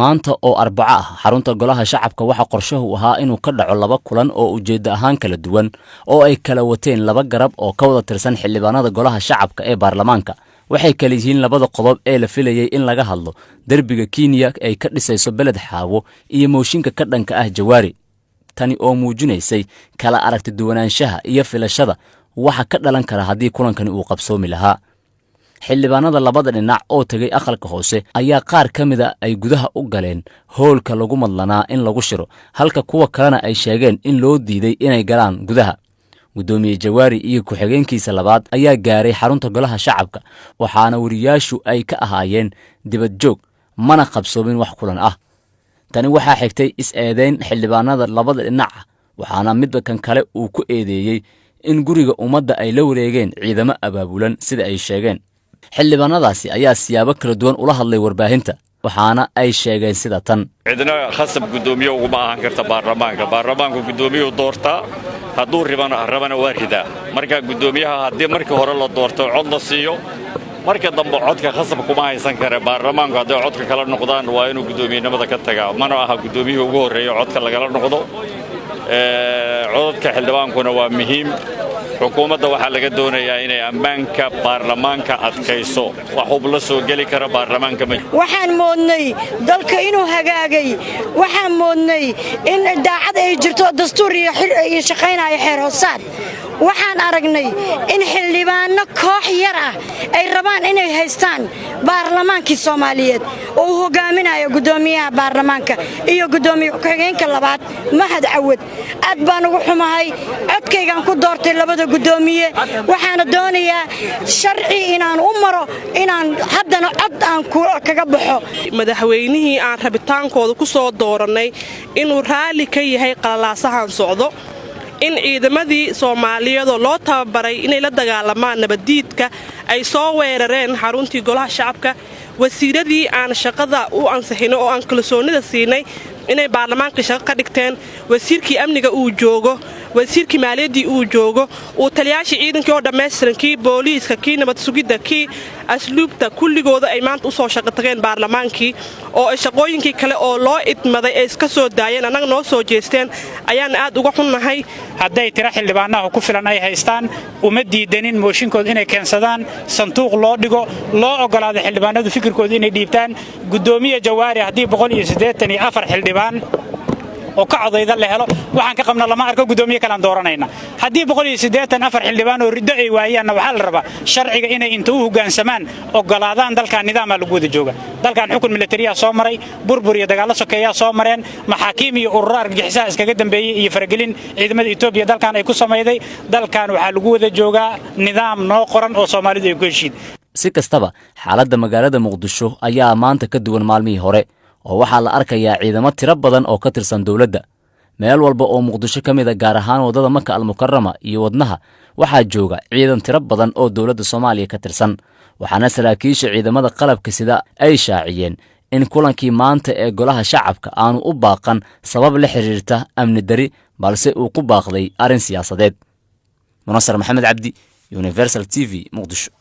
maanta oo Arbaca ah xarunta golaha shacabka waxa qorshahu ahaa inuu ka dhaco laba kulan oo ujeeddo ahaan kala duwan oo ay kala wateen laba garab oo ka wada tirsan xildhibaanada golaha shacabka ee baarlamaanka. waxay kala yihiin labada qodob ee la filayay in laga hadlo derbiga Kenya ay ka dhisayso beled xaawo iyo mooshinka ka dhanka ah Jawaari. tani oo muujinaysay kala aragti duwanaanshaha iyo filashada waxa ka dhalan kara haddii kulankani uu qabsoomi lahaa. xildhibaanada labada dhinac oo tagay aqalka hoose ayaa qaar ka mid ah ay gudaha u galeen hoolka lagu madlanaa in lagu shiro, halka kuwa kalena ay sheegeen in loo diiday inay galaan gudaha. gudoomiye Jawaari iyo ku-xigeenkiisa labaad ayaa gaaray xarunta golaha shacabka, waxaana wariyaashu ay ka ahaayeen dibad joog mana qabsoomin wax kulan ah. tani waxaa xigtay is-eedeyn xildhibaanada labada dhinac, waxaana midba kan kale uu ku eedeeyey in guriga ummadda ay la wareegeen ciidamo abaabulan sida ay sheegeen. xildhibaanadaasi ayaa siyaabo kala duwan ula hadlay warbaahinta, waxaana ay sheegeen sida tan: cidna khasab gudoomiye ugu ma ahan karta baarlamaanku gudoomiyuhu doortaa, hadduu rabana waa ridaa. marka gudoomiyaha haddii markii hore la doorto cod la siiyo, marka dambe codka khasab kuma haysan kare. baarlamaanku hadday codka kala noqdaan waa inuu gudoomiyenimada ka tagaa, mana aha gudoomiyuhu ugu horreeya codka lagala noqdo. codadka xildhibaankuna waa muhiim. xukuumadda waxaa laga doonayaa inay ammaanka baarlamaanka adkayso. wax hub la soo geli kara baarlamaanka waxaan moodnay dalka inuu hagaagay, waxaan moodnay in daacad ay jirto dastuur iyo shaqaynaya xeer hoosaad. waxaan aragnay in xildhibaano koox yar ah ay rabaan inay haystaan baarlamaankii Soomaaliyeed oo uu hogaaminayo gudoomiyaha baarlamaanka iyo gudoomiye ku-xigeenka labaad Mahad Cawad. aad baan ugu xumahay, codkaygaan ku doortay labada gudoomiye. waxaana doonayaa sharci inaan u maro, inaan haddana cod aan kaga baxo. madaxweynihii aan rabitaankooda ku soo dooranay inuu raali ka yahay qalalaasahan socdo, in ciidamadii Soomaaliyeed loo tababaray inay la dagaalamaan nabadiidka ay soo weerareen xaruntii golaha shacabka, wasiiradii aan shaqada u ansixino oo aan kalsoonida siinay inay baarlamaanka shaqo ka dhigteen, wasiirkii amniga uu joogo, wasiirkii maaliyaddii uu joogo, uu taliyaashii ciidankii oo dhammaystiran, kii booliiska, kii nabad sugidda, kii asluubta, kulligooda ay maanta u soo shaqo tageen baarlamaankii, oo ay shaqooyinkii kale oo loo idmaday ay iska soo daayeen, annaga noo soo jeesteen. ayaan aad uga xunnahay. hadday tira xildhibaanaha ku filan ay haystaan, uma diidanin mooshinkooda inay keensadaan, sanduuq loo dhigo, loo ogolaado xildhibaanadu fikirkooda inay dhiibtaan. gudoomiye Jawaari haddii 184 xildhibaan oo ka codayda la helo, waxaan ka qabna lama arko gudoomiye kale aan dooranayna. haddii 184 xildhibaan oo riddo ay waayaanna waxaa la rabaa sharciga inay inta u hoggaansamaan ogolaadaan. dalkan nidaama lagu wada jooga. dalkan xukun militariya soo maray, burbur iyo dagaalo sokeeya soo mareen, maxaakiim iyo urur argagixiso iskaga dambeeyay iyo faragelin ciidamada Itoobiya dalkan ay ku sameeyday. dalkan waxaa lagu wada joogaa nidaam noo qoran oo Soomaalidu ay ku heshiid. si kastaba xaaladda magaalada Muqdisho ayaa maanta ka duwan maalmihii hore, oo waxaa la arkayaa ciidamo tiro badan oo ka tirsan dawladda. meel walba oo Muqdisho ka mid ah, gaar ahaan wadada Maka al-Mukarrama iyo wadnaha, waxaa jooga ciidan tiro badan oo dawladda Soomaaliya ka tirsan. waxaana saraakiisha ciidamada qalabka sida ay shaaciyeen in kulankii maanta ee golaha shacabka aanu u baaqan sabab la xiriirta amni dari, balse uu ku baaqday arrin siyaasadeed. Munasar Maxamed Cabdi, Universal TV, Muqdisho.